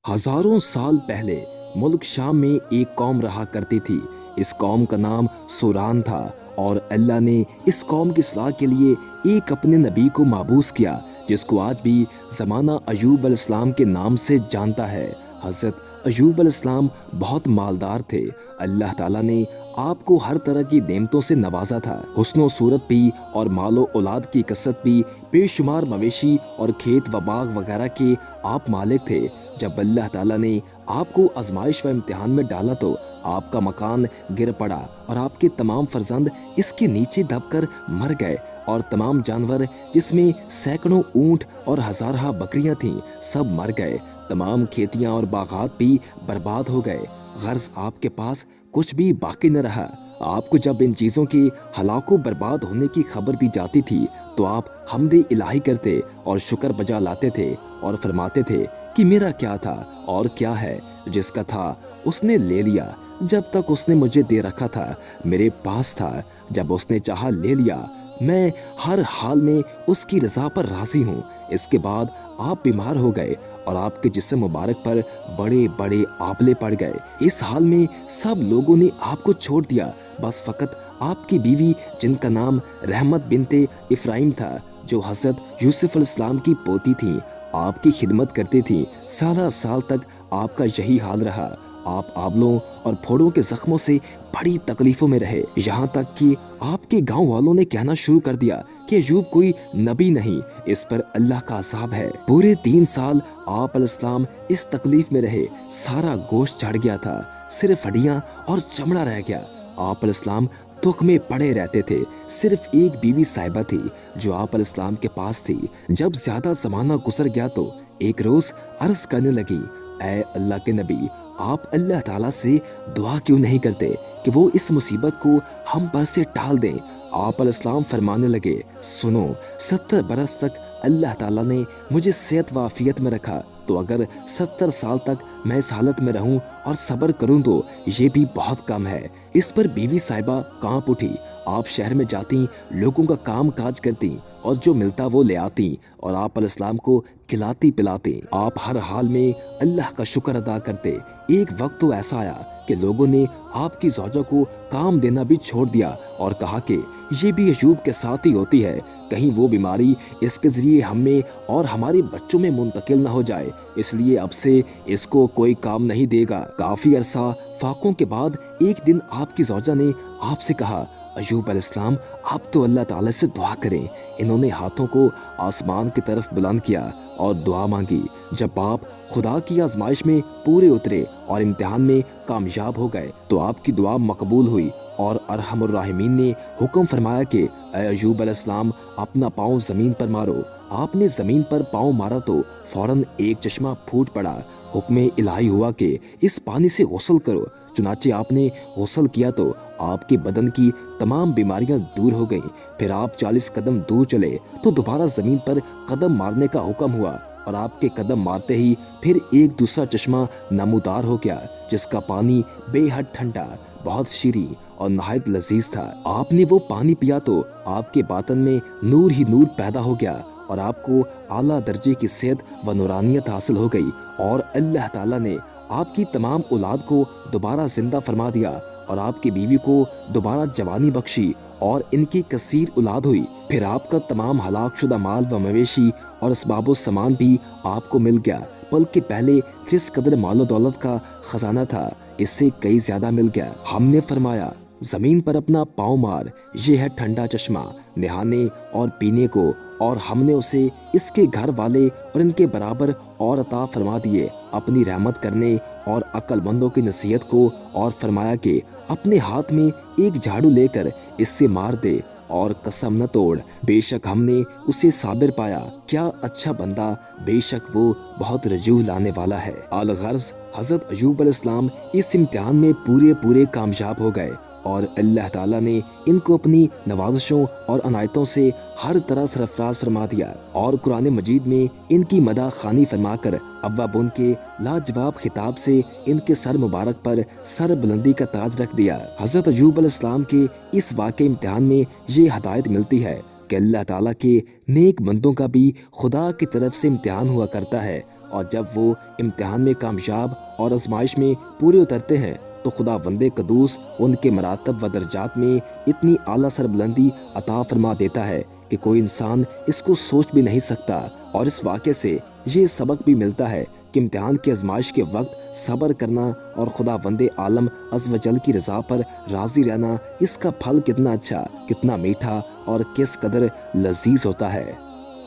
हजारों साल पहले मुल्क शाम में एक कौम रहा करती थी। इस कौम का नाम सुरान था और अल्लाह ने इस कौम की इस्लाह के लिए एक अपने नबी को माबूस किया, जिसको आज भी ज़माना अयूब अलैहिस्सलाम के नाम से जानता है। हज़रत अयूब अलैहिस्सलाम बहुत मालदार थे। अल्लाह ताला ने आपको हर तरह की नेमतों से नवाजा था। हुस्नो सूरत भी और मालो औलाद की कसरत भी, बेशुमार मवेशी और खेत व बाग वगैरह के आप मालिक थे। जब अल्लाह ताला ने आपको आजमाइश व इम्तिहान में डाला तो आपका मकान गिर पड़ा और आपके तमाम फर्जंद इसके नीचे दबकर मर गए और तमाम जानवर, जिसमें सैकड़ों ऊंट और हजारा बकरियां थीं, सब मर गए। तमाम खेतियां और बागात भी बर्बाद हो गए। गर्ज आपके पास कुछ भी बाकी न रहा। आपको जब इन चीज़ों के हलाको बर्बाद होने की खबर दी जाती थी तो आप हमदे इलाही करते और शुक्र बजा लाते थे और फरमाते थे कि मेरा क्या था और क्या है, जिसका था उसने ले लिया। जब तक उसने मुझे दे रखा था मेरे पास था, जब उसने चाहा ले लिया। मैं हर हाल में उसकी रजा पर राजी हूँ। इसके बाद आप बीमार हो गए और आपके जिस्म मुबारक पर बड़े बड़े आबले पड़ गए। इस हाल में सब लोगों ने आपको छोड़ दिया, बस फकत आपकी बीवी, जिनका नाम रहमत बिनते इफ्राहिम था, जो हजरत यूसुफ अलैहिस्सलाम की पोती थी, आपकी खिदमत करती थी। सारा साल तक आपका यही हाल रहा। आप आबलों और फोड़ों के जख्मों से बड़ी तकलीफों में रहे, यहाँ तक कि आपके गांव वालों ने कहना शुरू कर दिया कि अयूब कोई नबी नहीं, इस पर अल्लाह का अज़ाब है। पूरे 3 साल आप अलैहिस्सलाम इस तकलीफ में रहे। सारा गोश्त झड़ गया था, सिर्फ हड्डियां और चमड़ा रह गया। आप अलैहिस्सलाम दुख में पड़े रहते थे। सिर्फ एक बीवी साहिबा थी जो आप अलैहिस्सलाम के पास थी। जब ज्यादा जमाना गुजर गया तो एक रोज अर्ज करने लगी, ऐ अल्लाह के नबी, आप अल्लाह ताला से दुआ क्यों नहीं करते कि वो इस मुसीबत को हम पर से टाल दें। आप अलैहिस्सलाम फरमाने लगे, सुनो, 70 बरस तक अल्लाह ताला ने मुझे सेहत व आफियत में रखा, तो अगर 70 साल तक मैं इस हालत में रहूं और सब्र करूं तो ये भी बहुत कम है। इस पर बीवी साहिबा कांप उठी। आप शहर में जाती, लोगों का काम काज करती और जो मिलता वो ले आती और आप अलैहिस्सलाम को खिलाती पिलाती। आप हर हाल में अल्लाह का शुक्र अदा करते। एक वक्त तो ऐसा आया कि लोगों ने आपकी ज़ौजा को काम देना भी छोड़ दिया और कहा कि ये भी अयूब के साथ ही होती है, कहीं वो बीमारी इसके जरिए हमें और हमारे बच्चों में मुंतकिल ना हो जाए, इसलिए अब से इसको कोई काम नहीं देगा। काफी अरसा फाकों के बाद एक दिन आपकी ज़ौजा ने आपसे कहा, अयूब अलैहिस्सलाम, आप तो अल्लाह ताला से दुआ करें। इन्होंने हाथों को आसमान की तरफ बुलंद किया और दुआ मांगी। जब आप खुदा की आजमाइश में पूरे उतरे और इम्तिहान में कामयाब हो गए तो आपकी दुआ मकबूल हुई और अरहमुर राहिमीन ने हुक्म फरमाया कि ऐ अयूब अलैहिस्सलाम, अपना पाँव जमीन पर मारो। आपने जमीन पर पाँव मारा तो फौरन एक चश्मा फूट पड़ा। हुक्म इलाही हुआ कि इस पानी से गुस्ल करो। चुनाचे आपने गुस्ल किया तो आपके बदन की तमाम बीमारियां दूर हो गईं। फिर आप 40 कदम दूर चले तो दोबारा जमीन पर कदम मारने का हुक्म हुआ और आपके कदम मारते ही फिर एक दूसरा चश्मा नमूदार हो गया, जिसका पानी बेहद ठंडा, बहुत शीरी और नहायत लजीज था। आपने वो पानी पिया तो आपके बातन में नूर ही नूर पैदा हो गया और आपको आला दर्जे की सेहत व नूरानियत हासिल हो गई और अल्लाह ताला ने आपकी तमाम औलाद को दोबारा जिंदा फरमा दिया और आपकी बीवी को दोबारा जवानी बख्शी और इनकी कसीर औलाद हुई। फिर आपका तमाम हलाक शुदा माल व मवेशी और असबाबो सामान भी आपको मिल गया, बल्कि पहले जिस कदर मालो दौलत का खजाना था इससे कई ज्यादा मिल गया। हमने फरमाया, जमीन पर अपना पाँव मार, ये है ठंडा चश्मा नहाने और पीने को, और हमने उसे इसके घर वाले और इनके बराबर और अता फरमा दिए अपनी रहमत करने और अक्लमंदों की नसीहत को, और फरमाया कि अपने हाथ में एक झाड़ू लेकर इससे मार दे और कसम न तोड़, बेशक हमने उसे साबिर पाया। क्या अच्छा बंदा, बेशक वो बहुत रजू लाने वाला है। अलगर्ज हजरत अयूब अलैहिस्सलाम इस इम्तिहान में पूरे कामयाब हो गए और अल्लाह ताला ने इनको अपनी नवाजिशों और अनायतों से हर तरह सरफराज फरमा दिया और कुरान मजीद में इनकी मदा खानी फरमाकर अव्वाबुन के लाजवाब खिताब से इनके सर मुबारक पर सर बुलंदी का ताज रख दिया। हजरत अयूब अलैहिस्सलाम के इस वाक़े इम्तिहान में ये हदायत मिलती है कि अल्लाह ताला के नेक बंदों का भी खुदा की तरफ से इम्तिहान हुआ करता है और जब वो इम्तिहान में कामयाब और आजमाइश में पूरे उतरते हैं तो खुदा वंदे कदूस उनके मरातब व दर्जात में इतनी आला सरबुलंदी अता फरमा देता है कि कोई इंसान इसको सोच भी नहीं सकता। और इस वाक़े से ये सबक भी मिलता है कि इम्तिहान की आजमाइश के वक्त सब्र करना और खुदा वंदे आलम अज़ व जल की रज़ा पर राज़ी रहना, इसका फल कितना अच्छा, कितना मीठा और किस कदर लजीज होता है।